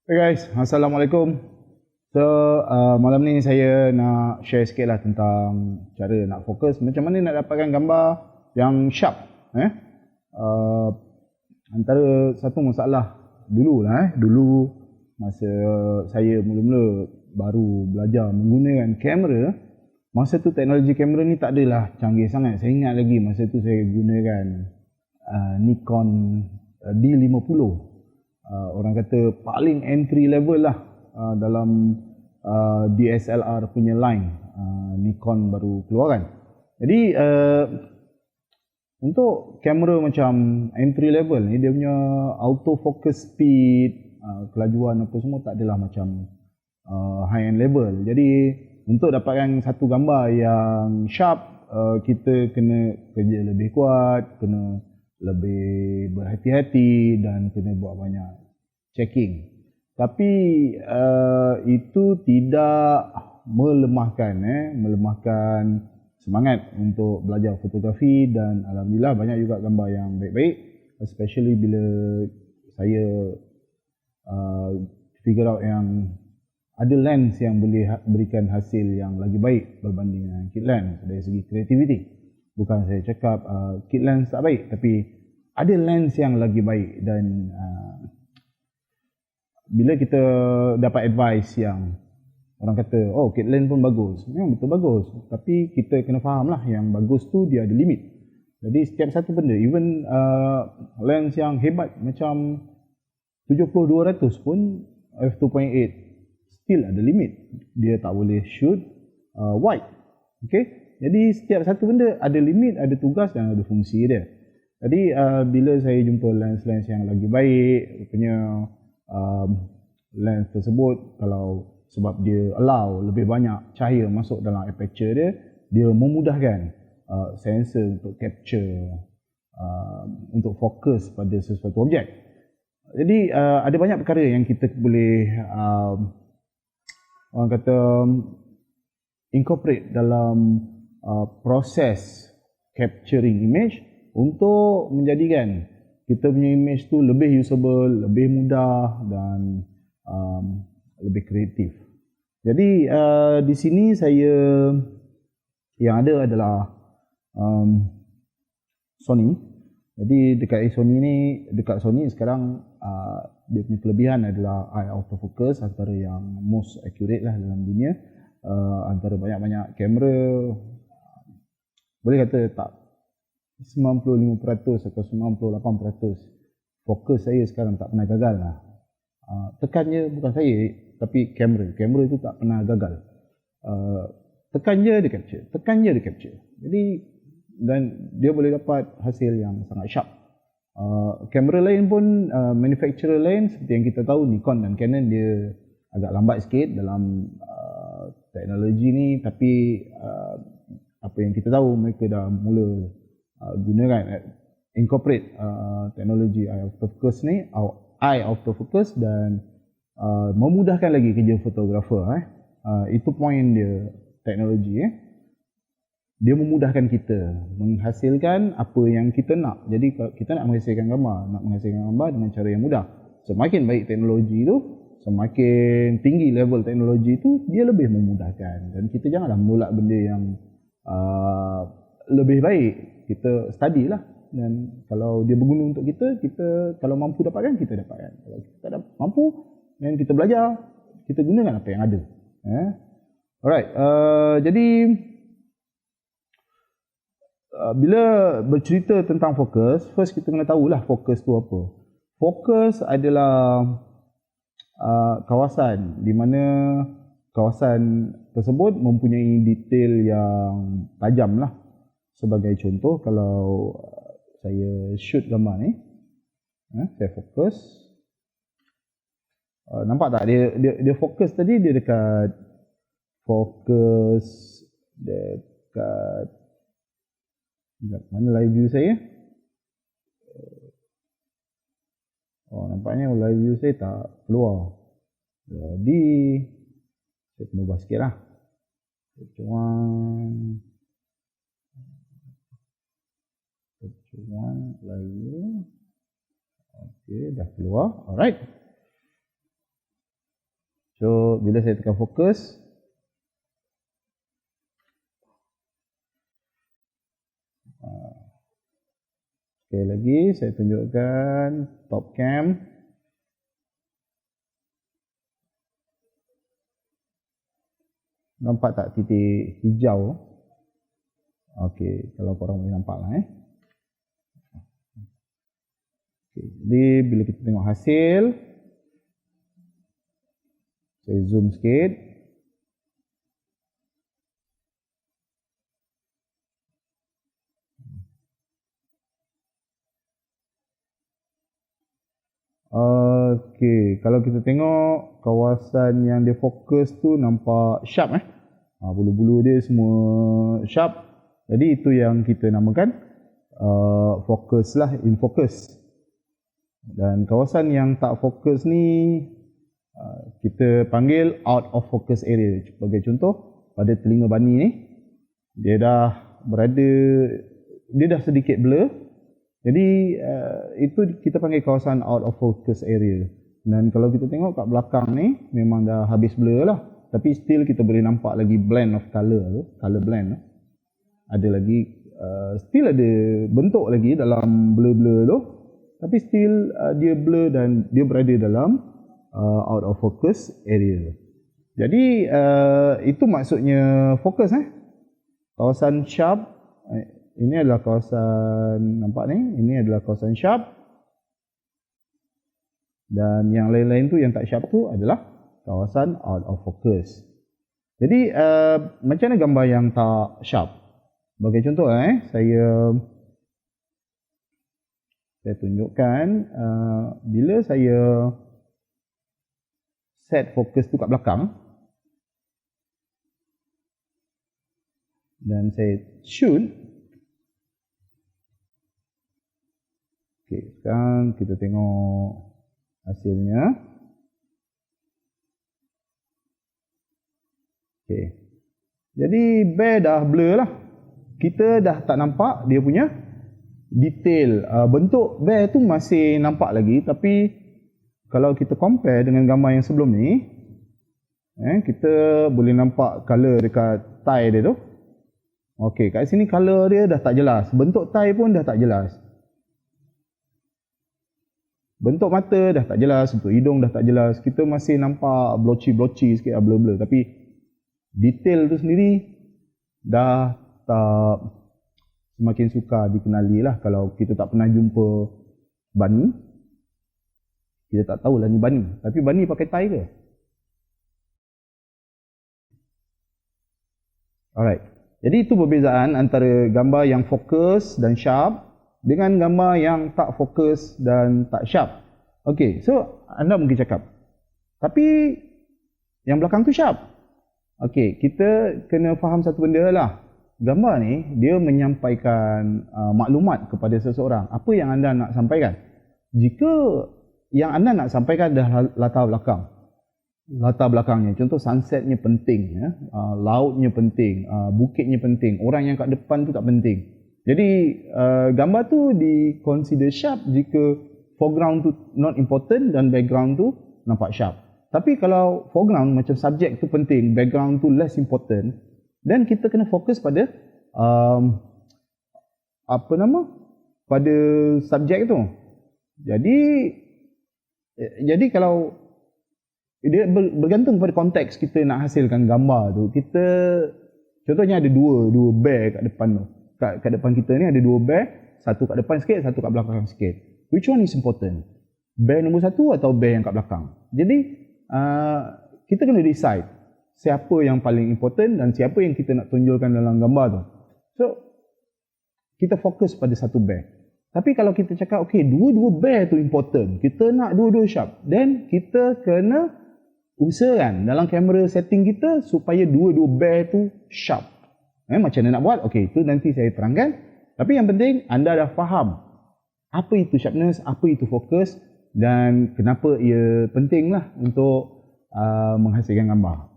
Hey guys, Assalamualaikum. So, malam ni saya nak share sikit lah tentang cara nak fokus, macam mana nak dapatkan gambar yang sharp. Uh, Antara satu masalah dulu masa saya mula-mula baru belajar menggunakan kamera, masa tu teknologi kamera ni tak adalah canggih sangat. Saya ingat lagi masa tu saya gunakan Nikon D50. Orang kata paling entry level lah dalam DSLR punya line. Nikon baru keluarkan. Jadi untuk kamera macam entry level ni, dia punya autofocus speed, kelajuan apa semua tak adalah macam high end level. Jadi untuk dapatkan satu gambar yang sharp, kita kena kerja lebih kuat, kena lebih berhati-hati dan kena buat banyak checking. Tapi itu tidak melemahkan semangat untuk belajar fotografi, dan alhamdulillah banyak juga gambar yang baik-baik, especially bila saya figure out yang ada lens yang boleh berikan hasil yang lagi baik berbanding dengan kit lens dari segi kreativiti. Bukan saya cakap kit lens tak baik, tapi ada lens yang lagi baik. Dan bila kita dapat advice yang orang kata, oh kit lens pun bagus, memang betul bagus, tapi kita kena faham lah yang bagus tu dia ada limit. Jadi setiap satu benda, even lens yang hebat macam 70-200 pun f2.8 still ada limit. Dia tak boleh shoot wide. Okay? Jadi setiap satu benda ada limit, ada tugas dan ada fungsi dia. Jadi bila saya jumpa lens-lens yang lagi baik, rupanya lens tersebut, kalau sebab dia allow lebih banyak cahaya masuk dalam aperture dia, dia memudahkan sensor untuk capture, untuk fokus pada sesuatu objek. Jadi ada banyak perkara yang kita boleh orang kata incorporate dalam proses capturing image untuk menjadikan kita punya image tu lebih usable, lebih mudah dan lebih kreatif. Jadi di sini saya yang ada adalah Sony. Jadi dekat Sony sekarang dia punya kelebihan adalah eye autofocus, antara yang most accurate lah dalam dunia. Antara banyak-banyak kamera, boleh kata tak 95% atau 98% fokus saya sekarang tak pernah gagal lah. Tekan je, bukan saya, tapi kamera itu tak pernah gagal. Tekan je dia capture. Jadi dan dia boleh dapat hasil yang sangat sharp. Kamera lain pun, manufacturer lain seperti yang kita tahu, Nikon dan Canon, dia agak lambat sikit dalam teknologi ni, tapi apa yang kita tahu, mereka dah mula gunakan, incorporate teknologi eye autofocus dan memudahkan lagi kerja fotografer. Itu point dia, teknologi. Dia memudahkan kita menghasilkan apa yang kita nak. Jadi kalau kita nak menghasilkan gambar dengan cara yang mudah. Semakin baik teknologi itu, semakin tinggi level teknologi itu, dia lebih memudahkan. Dan kita janganlah menolak benda yang lebih baik. Kita study lah. Dan kalau dia berguna untuk kita kalau mampu dapatkan, kita dapatkan. Kalau kita tak mampu, dan kita belajar, kita gunakan apa yang ada. Alright, jadi bila bercerita tentang fokus, first kita kena tahulah fokus tu apa. Fokus adalah kawasan di mana kawasan tersebut mempunyai detail yang tajam lah. Sebagai contoh, kalau saya shoot gambar ni, saya fokus, nampak tak dia fokus tadi, dia dekat fokus dekat mana live view saya. Nampaknya live view saya tak keluar. Jadi saya kena ubah sikit lah. Kecuan live view. Okey, dah keluar. Alright. So bila saya tekan fokus, sekali lagi saya tunjukkan top cam. Nampak tak titik hijau? Okey, kalau korang boleh nampak lah Okay. Jadi bila kita tengok hasil, saya zoom sikit. Okey, kalau kita tengok kawasan yang dia fokus tu nampak sharp bulu-bulu dia semua sharp. Jadi itu yang kita namakan fokus lah, in focus. Dan kawasan yang tak fokus ni kita panggil out of focus area. Sebagai contoh, pada telinga bani ni dia dah sedikit blur. Jadi itu kita panggil kawasan out of focus area. Dan kalau kita tengok kat belakang ni memang dah habis blur lah. Tapi still kita boleh nampak lagi blend of color tu, color blend tu. Ada lagi still ada bentuk lagi dalam blur-blur tu. Tapi still dia blur dan dia berada dalam out of focus area. Jadi itu maksudnya fokus kawasan sharp. Ini adalah kawasan, nampak ni, ini adalah kawasan sharp. Dan yang lain-lain tu yang tak sharp tu adalah kawasan out of focus. Jadi macam mana gambar yang tak sharp? Sebagai contoh saya tunjukkan bila saya set fokus tu kat belakang dan saya shoot. Okey, sekarang kita tengok hasilnya. Okey. Jadi bear dah blur lah. Kita dah tak nampak dia punya detail. Bentuk bear tu masih nampak lagi, tapi kalau kita compare dengan gambar yang sebelum ni, kita boleh nampak color dekat tie dia tu. Okey, kat sini color dia dah tak jelas. Bentuk tie pun dah tak jelas. Bentuk mata dah tak jelas, bentuk hidung dah tak jelas. Kita masih nampak blotchy-blotchy sikit, blur-blur. Tapi detail tu sendiri dah tak semakin sukar dikenali lah. Kalau kita tak pernah jumpa bani, kita tak tahulah ni bani. Tapi bani pakai tie ke? Alright. Jadi itu perbezaan antara gambar yang fokus dan sharp dengan gambar yang tak fokus dan tak sharp. Okey, so anda mungkin cakap, tapi yang belakang tu sharp. Okey, kita kena faham satu benda lah. Gambar ni dia menyampaikan maklumat kepada seseorang. Apa yang anda nak sampaikan? Jika yang anda nak sampaikan adalah latar belakangnya, contoh sunsetnya penting, lautnya penting, bukitnya penting, orang yang kat depan tu tak penting. Jadi gambar tu di consider sharp jika foreground tu not important dan background tu nampak sharp. Tapi kalau foreground macam subjek tu penting, background tu less important, then kita kena fokus pada pada subjek tu. Jadi kalau dia bergantung pada konteks kita nak hasilkan gambar tu. Kita contohnya ada dua bear kat depan tu. Kat depan kita ni ada dua bear, satu kat depan sikit, satu kat belakang sikit. Which one is important? Bear nombor satu atau bear yang kat belakang? Jadi kita kena decide siapa yang paling important dan siapa yang kita nak tunjulkan dalam gambar tu. So kita fokus pada satu bear. Tapi kalau kita cakap okey, dua-dua bear tu important, kita nak dua-dua sharp, then kita kena usahakan dalam kamera setting kita supaya dua-dua bear tu sharp. Macam mana nak buat? Okey, itu nanti saya terangkan. Tapi yang penting anda dah faham apa itu sharpness, apa itu fokus dan kenapa ia pentinglah untuk menghasilkan gambar.